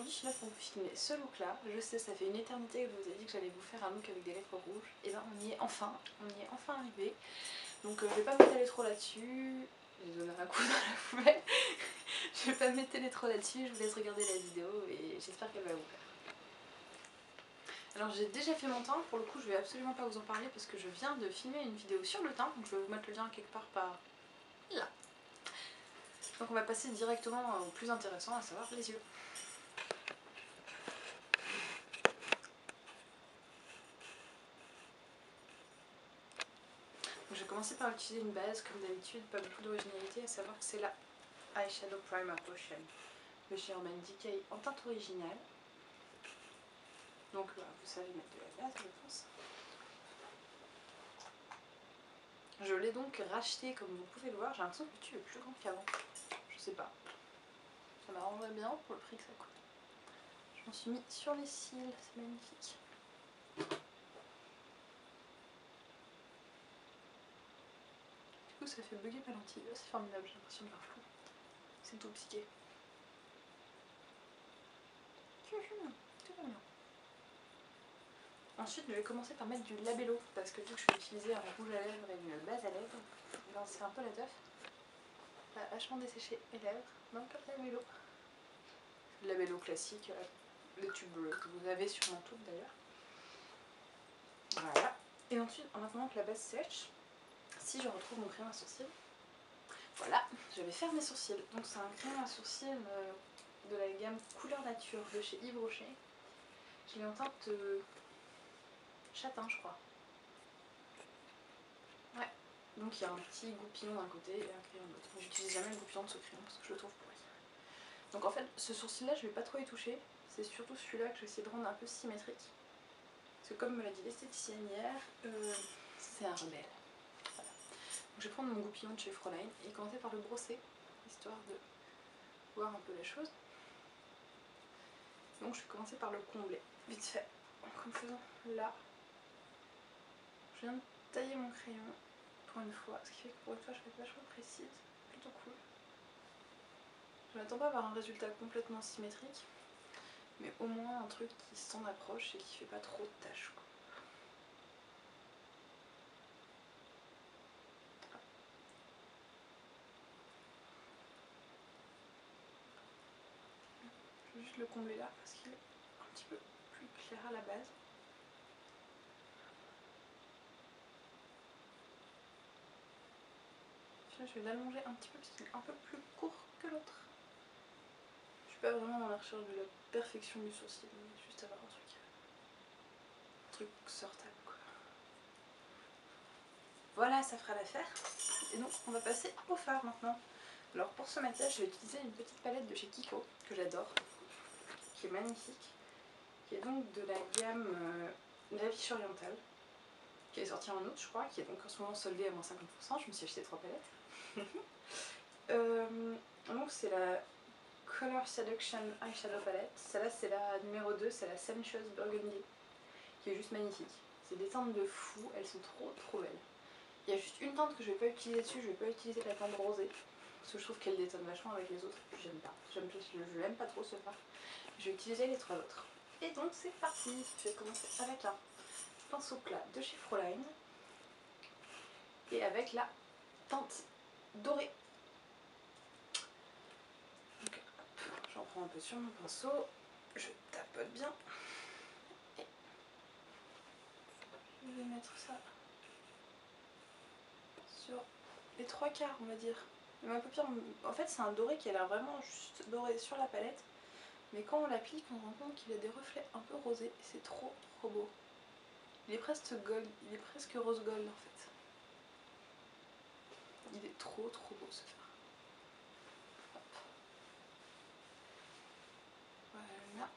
aujourd'hui je suis là pour vous filmer ce look là. Je sais, ça fait une éternité que je vous ai dit que j'allais vous faire un look avec des lèvres rouges. Et ben on y est enfin arrivé. Donc je vais pas m'étaler trop là-dessus. J'ai donné un coup dans la poubelle. Je vais pas m'étaler trop là-dessus, je vous laisse regarder la vidéo et j'espère qu'elle va vous plaire. Alors j'ai déjà fait mon teint, pour le coup je vais absolument pas vous en parler parce que je viens de filmer une vidéo sur le teint, donc je vais vous mettre le lien quelque part par là. Donc on va passer directement au plus intéressant, à savoir les yeux. Donc je vais commencer par utiliser une base, comme d'habitude, pas beaucoup d'originalité, à savoir que c'est la Eyeshadow Primer Potion de chez Urban Decay en teinte originale. Donc voilà, vous savez mettre de la base, je pense. Je l'ai donc racheté, comme vous pouvez le voir. J'ai l'impression que le tube est plus grand qu'avant. Je sais pas. Ça m'arrangerait bien pour le prix que ça coûte. Je m'en suis mis sur les cils, c'est magnifique. Du coup ça fait bugger ma lentille, c'est formidable, j'ai l'impression de faire flou. C'est tout piqué. Tout va bien. Ensuite je vais commencer par mettre du labello, parce que vu que je vais utiliser un rouge à lèvres et une base à lèvres, ben c'est un peu la teuf. Ça va vachement dessécher les lèvres, donc labello. Labello classique, le tube que vous avez sûrement toutes d'ailleurs. Voilà. Et ensuite, en attendant que la base sèche, si je retrouve mon crayon à sourcils, voilà, je vais faire mes sourcils. Donc c'est un crayon à sourcils de la gamme Couleur Nature de chez Yves Rocher. Je l'ai en teinte châtain, je crois. Ouais. Donc il y a un petit goupillon d'un côté et un crayon de l'autre. J'utilise jamais le goupillon de ce crayon parce que je le trouve pourri. Donc en fait, ce sourcil là, je vais pas trop y toucher. C'est surtout celui-là que je vais essayer de rendre un peu symétrique. Parce que comme me l'a dit l'esthéticienne hier, c'est un rebelle. Voilà. Donc je vais prendre mon goupillon de chez Fräulein et commencer par le brosser, histoire de voir un peu la chose. Donc je vais commencer par le combler, vite fait, en faisant là. Je viens de tailler mon crayon pour une fois, ce qui fait que pour une fois je vais être vachement précise, plutôt cool. Je m'attends pas à avoir un résultat complètement symétrique, mais au moins un truc qui s'en approche et qui fait pas trop de tâches, quoi. Je vais juste le combler là parce qu'il est un petit peu plus clair à la base. Là, je vais l'allonger un petit peu parce qu'il est un peu plus court que l'autre. Je suis pas vraiment dans la recherche de la perfection du sourcil, mais juste avoir un truc sortable, quoi. Voilà, ça fera l'affaire. Et donc on va passer au fard maintenant. Alors pour ce maquillage, je vais utiliser une petite palette de chez Kiko, que j'adore, qui est magnifique, qui est donc de la gamme Lavish Oriental, qui est sortie en août je crois, qui est donc en ce moment soldée à moins 50%, je me suis acheté 3 palettes. Donc c'est la Color Seduction Eyeshadow Palette, celle-là c'est la numéro 2, c'est la Sensuous Burgundy, qui est juste magnifique. C'est des teintes de fou, elles sont trop belles. Il y a juste une teinte que je vais pas utiliser dessus, je vais pas utiliser la teinte rosée, parce que je trouve qu'elle détonne vachement avec les autres, j'aime pas, je l'aime pas trop ce fard. Je vais utiliser les 3 autres. Et donc c'est parti, je vais commencer avec un pinceau plat de chez Fräulein, et avec la teinte dorée. Donc j'en prends un peu sur mon pinceau, je tapote bien, et je vais mettre ça sur les 3/4 on va dire. Ma paupière, en fait c'est un doré qui a l'air vraiment juste doré sur la palette, mais quand on l'applique on se rend compte qu'il a des reflets un peu rosés et c'est trop beau. Il est presque gold, il est presque rose gold en fait. Il est trop beau ce fard. Hop. Voilà.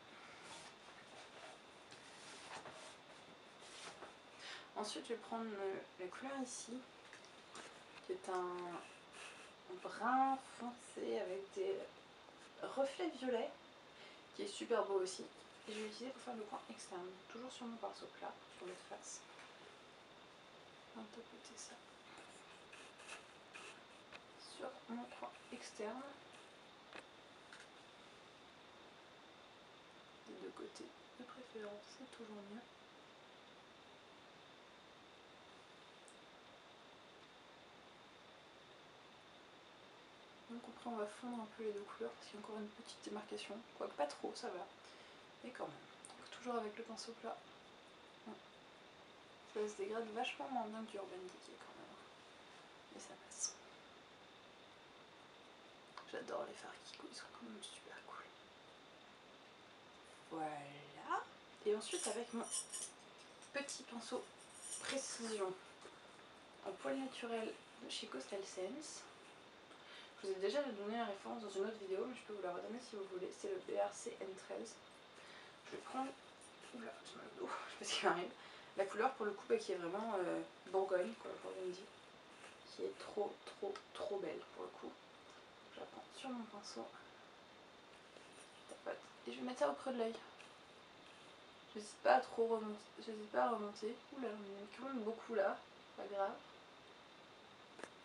Ensuite je vais prendre la couleur ici, qui est un brun foncé avec des reflets violets, qui est super beau aussi. Et je vais l'utiliser pour faire le coin externe, toujours sur mon pinceau plat, sur l'autre face. Un peu côté ça. Sur mon coin externe. de côté de préférence, c'est toujours mieux. Donc après on va fondre un peu les deux couleurs parce qu'il y a encore une petite démarcation, quoique pas trop, ça va, mais quand même. Donc toujours avec le pinceau plat. Ça se dégrade vachement moins bien que du Urban Decay quand même, mais ça passe. J'adore les fards Kiko, ils sont quand même super cool. Voilà. Et ensuite avec mon petit pinceau précision en poil naturel de chez Coastal Scents. Je vous ai déjà donné la référence dans une autre vidéo, mais je peux vous la redonner si vous voulez. C'est le BRC N13. Je vais prendre, oula, j'ai mal au dos, je sais pas ce qui m'arrive. La couleur pour le coup qui est vraiment Bourgogne, quoi, Burgundy, qui est trop belle pour le coup. Je la prends sur mon pinceau, tapote, et je vais mettre ça au creux de l'œil. J'hésite pas à trop remonter, j'hésite pas à remonter. Oula, on en a quand même beaucoup là, pas grave.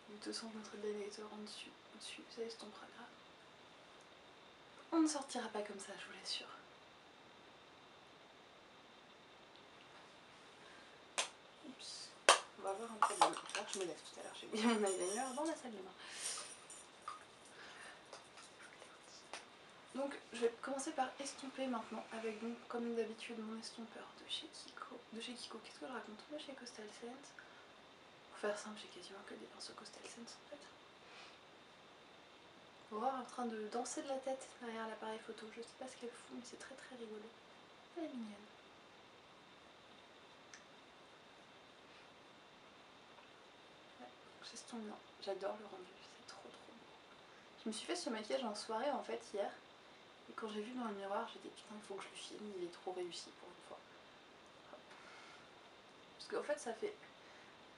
De toute façon, je mettrai de l'highlighter en dessus, au-dessus, ça estompera grave. On ne sortira pas comme ça, je vous l'assure. Oups, on va avoir un problème. Alors je me lève tout à l'heure, j'ai mis mon eyeliner dans la salle de bain. Donc je vais commencer par estomper maintenant avec donc comme d'habitude mon estompeur de chez Kiko. Qu'est-ce que je raconte? De chez Coastal Scents. Pour faire simple, j'ai quasiment que des pinceaux Coastal Scents en fait. Aurore en train de danser de la tête derrière l'appareil photo. Je sais pas ce qu'elle fout, mais c'est très rigolo. Elle est mignonne. Ouais, j'estompe bien. J'adore le rendu, c'est trop beau. Je me suis fait ce maquillage en soirée en fait hier. Et quand j'ai vu dans le miroir, j'ai dit putain, il faut que je le filme, il est trop réussi pour une fois. Parce qu'en fait, ça fait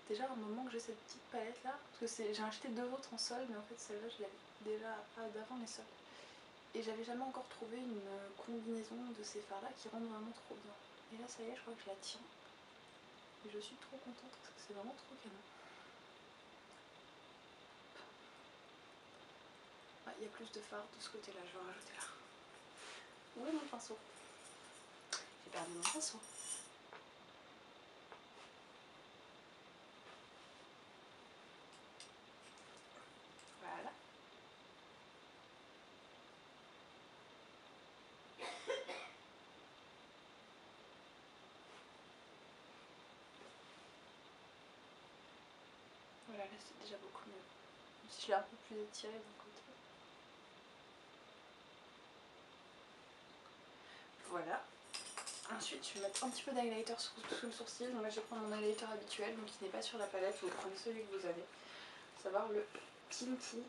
déjà un moment que j'ai cette petite palette là. Parce que j'ai acheté deux autres en solde, mais en fait, celle-là, je l'avais déjà d'avant les soldes. Et j'avais jamais encore trouvé une combinaison de ces fards là qui rendent vraiment trop bien. Et là, ça y est, je crois que je la tiens. Et je suis trop contente parce que c'est vraiment trop canon. Ah, il y a plus de fards de ce côté-là, je vais en rajouter là. Où est mon pinceau? J'ai perdu mon pinceau. Voilà. Voilà, là c'est déjà beaucoup mieux. Même si je l'ai un peu plus étiré d'un côté. Voilà. Ensuite, je vais mettre un petit peu d'highlighter sous le sourcil. Donc là, je vais prendre mon highlighter habituel, donc qui n'est pas sur la palette. Vous prenez celui que vous avez. À savoir le Kinky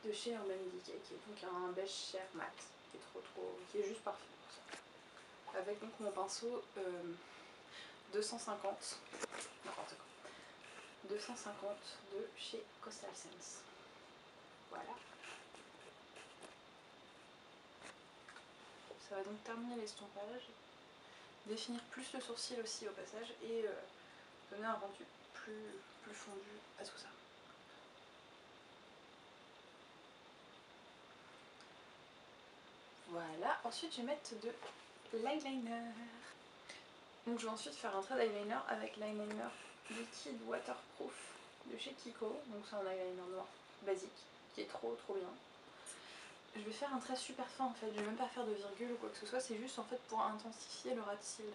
de chez Urban Decay, qui est donc un beige chair mat, qui est juste parfait pour ça. Avec donc mon pinceau 250, n'importe quoi. 250 de chez Coastal Scents. Voilà. Ça va donc terminer l'estompage, définir plus le sourcil aussi au passage et donner un rendu plus fondu à tout ça. Voilà, ensuite je vais mettre de l'eyeliner. Donc je vais ensuite faire un trait d'eyeliner avec l'eyeliner liquide waterproof de chez Kiko. Donc c'est un eyeliner noir basique qui est trop bien. Je vais faire un trait super fin en fait, je vais même pas faire de virgule ou quoi que ce soit, c'est juste en fait pour intensifier le ras de cils.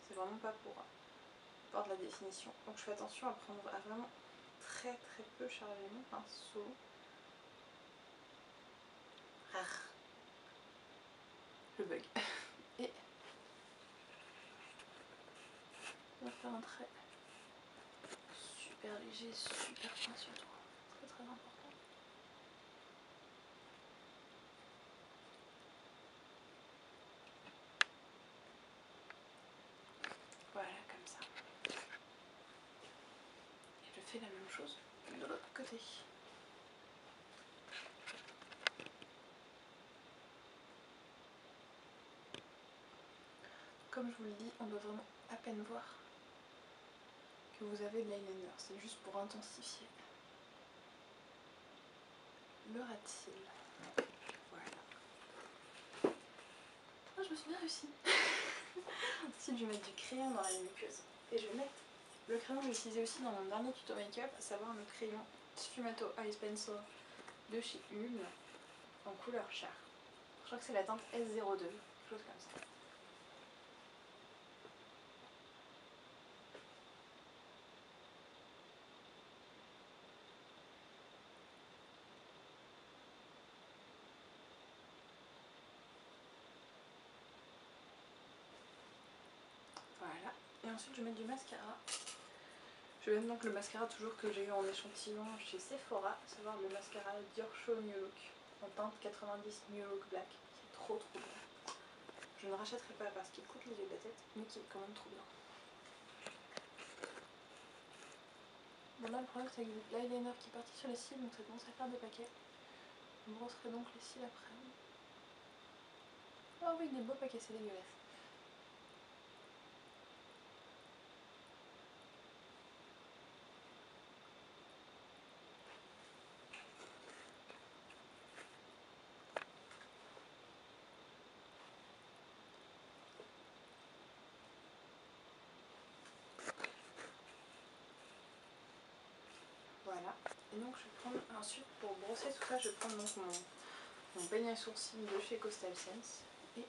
C'est vraiment pas pour de la définition. Donc je fais attention à vraiment très peu charger mon pinceau. Le bug. Et on va faire un trait super léger, super fin sur le doigt. Très important. Voilà, comme ça. Et je fais la même chose de l'autre côté. Comme je vous le dis, on doit vraiment à peine voir que vous avez de l'eyeliner. C'est juste pour intensifier le ras de cils. Voilà. Oh, je me suis bien réussi. Ensuite, je vais mettre du crayon dans la muqueuse. Et je vais mettre le crayon que j'ai utilisé aussi dans mon dernier tuto make-up, à savoir le crayon Sfumato Ice Pencil de chez Ulm en couleur chair. Je crois que c'est la teinte S02, quelque chose comme ça. Voilà. Et ensuite, je vais mettre du mascara. Je vais mettre donc le mascara toujours que j'ai eu en échantillon chez Sephora, à savoir le mascara Dior Show New Look en teinte 90 New Look Black, qui est trop bien. Je ne rachèterai pas parce qu'il coûte les yeux de la tête, mais qui est quand même trop bien. Bon là le problème c'est avec l'eyeliner qui est parti sur les cils, donc ça commence à faire des paquets. Je brosserai donc les cils après. Oh oui, des beaux paquets, c'est dégueulasse. Voilà. Et donc je vais prendre ensuite pour brosser tout ça, je vais prendre donc mon peigne à sourcils de chez Coastal Sense. Et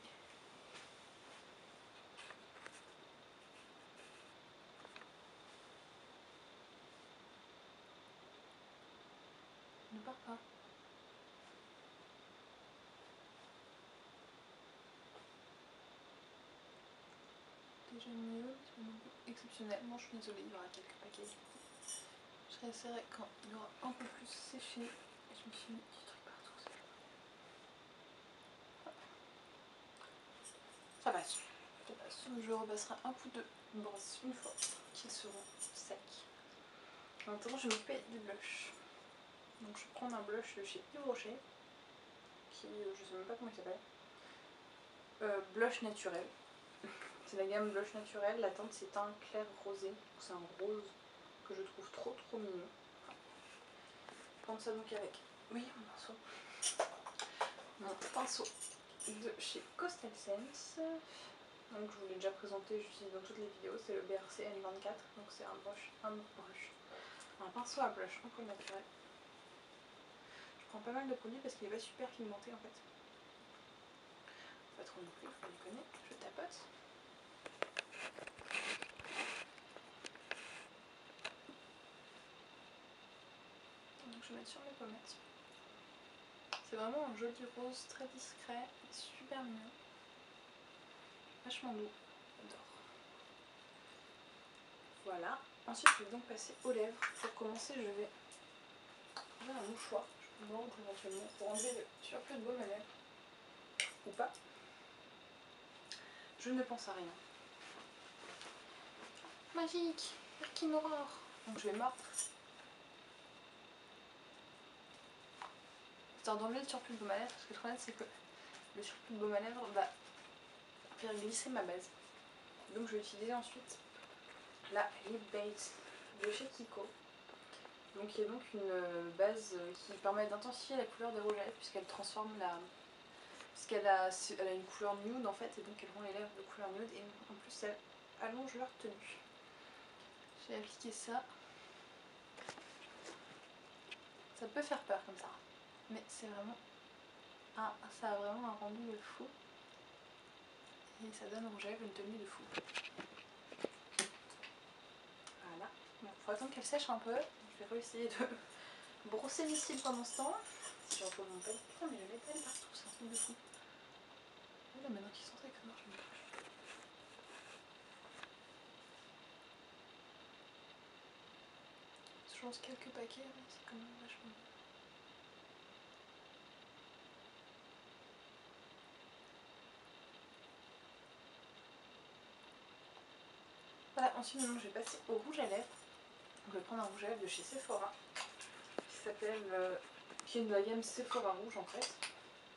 ne pars pas. Déjà mieux, c'est pas non plus exceptionnellement, je suis désolée, il y aura quelques paquets. Je réessayerai quand il y aura un peu plus séché. Et je me suis mis du truc partout. Ça passe. Ça passe. Je repasserai un coup de brosse une fois qu'ils seront secs. Maintenant, je vais m'occuper du blush. Donc, je vais prendre un blush de chez Yves Rocher, qui, je sais même pas comment il s'appelle. Blush naturel. C'est la gamme blush naturel. La teinte, c'est un clair rosé. C'est un rose que je trouve trop mignon. Je vais prendre ça donc avec. Oui, mon pinceau. Mon pinceau de chez Coastal Sense. Donc je vous l'ai déjà présenté, j'utilise dans toutes les vidéos, c'est le BRC N24, donc c'est un pinceau à blush en poil naturel. Je prends pas mal de produits parce qu'il est pas super pigmenté en fait. Pas trop non plus, faut déconner, je tapote. Donc je vais mettre sur mes pommettes. C'est vraiment un joli rose très discret, super mignon. Vachement doux, j'adore. Voilà. Ensuite je vais donc passer aux lèvres. Pour commencer je vais prendre un mouchoir, je peux mordre éventuellement pour enlever le surplus de baume à lèvres. Ou pas. Je ne pense à rien. Magique, Working Aurore. Donc je vais mordre. Histoire d'enlever le surplus de baume à lèvres, parce que le problème c'est que le surplus de baume à lèvres va faire glisser ma base. Donc je vais utiliser ensuite la Lip Base de chez Kiko. Donc qui est donc une base qui permet d'intensifier la couleur des rouges à lèvres puisqu'elle transforme la... puisqu'elle a une couleur nude en fait, et donc elle rend les lèvres de couleur nude et en plus elle allonge leur tenue. J'ai appliqué ça. Ça peut faire peur comme ça, mais c'est vraiment... ça a vraiment un rendu de fou. Et ça donne au rouge à lèvres une tenue de fou. Voilà. Bon, faut attendre qu'elle sèche un peu. Je vais réessayer de brosser mes cils pendant ce temps. Si j'en trouve mon pelle. Putain, mais je les pelle partout, c'est un truc de fou. Et là, maintenant qu'ils sont secs, ça marche mieux. Je lance quelques paquets, mais c'est quand même vachement bien. Voilà, ensuite maintenant je vais passer au rouge à lèvres. Je vais prendre un rouge à lèvres de chez Sephora qui s'appelle, qui est de la gamme Sephora rouge en fait.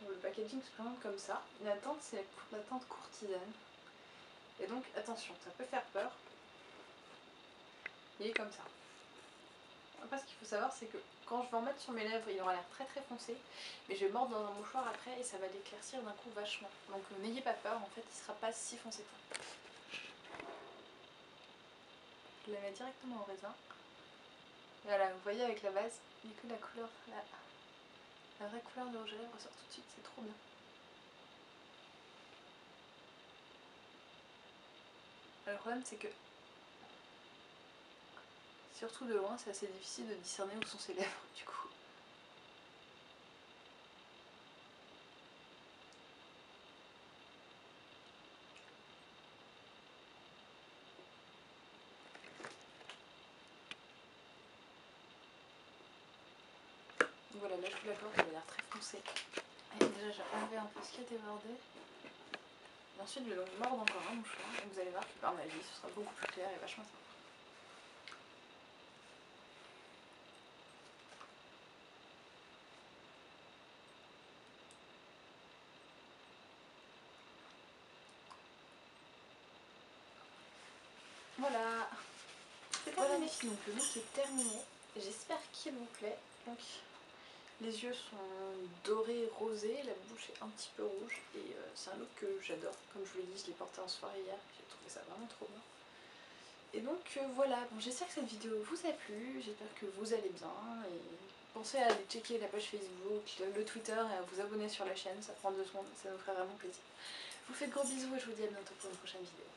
Le packaging se présente comme ça. La teinte c'est la teinte courtisane. Et donc attention, ça peut faire peur. Il est comme ça. Après ce qu'il faut savoir c'est que quand je vais en mettre sur mes lèvres il aura l'air très très foncé, mais je vais mordre dans un mouchoir après et ça va l'éclaircir d'un coup vachement. Donc n'ayez pas peur, en fait il sera pas si foncé que ça. Je la mets directement au raisin. Et voilà, vous voyez avec la base, du coup la couleur, la vraie couleur de rouge à lèvres ressort tout de suite, c'est trop bien. Le problème c'est que, surtout de loin, c'est assez difficile de discerner où sont ses lèvres du coup. Donc voilà, là je vous l'accorde, il a l'air très foncé. Et déjà j'ai enlevé un peu ce qui a débordé. Et ensuite je vais donc mordre encore un mouchoir et vous allez voir que par magie ce sera beaucoup plus clair et vachement sympa. Voilà, voilà les filles, donc le look est terminé. J'espère qu'il vous plaît. Donc les yeux sont dorés, rosés, la bouche est un petit peu rouge et c'est un look que j'adore. Comme je vous l'ai dit, je l'ai porté en soirée hier, j'ai trouvé ça vraiment trop bien. Et donc voilà, bon, j'espère que cette vidéo vous a plu, j'espère que vous allez bien et pensez à aller checker la page Facebook, le Twitter et à vous abonner sur la chaîne, ça prend 2 secondes, ça nous ferait vraiment plaisir. Je vous fais de gros bisous et je vous dis à bientôt pour une prochaine vidéo.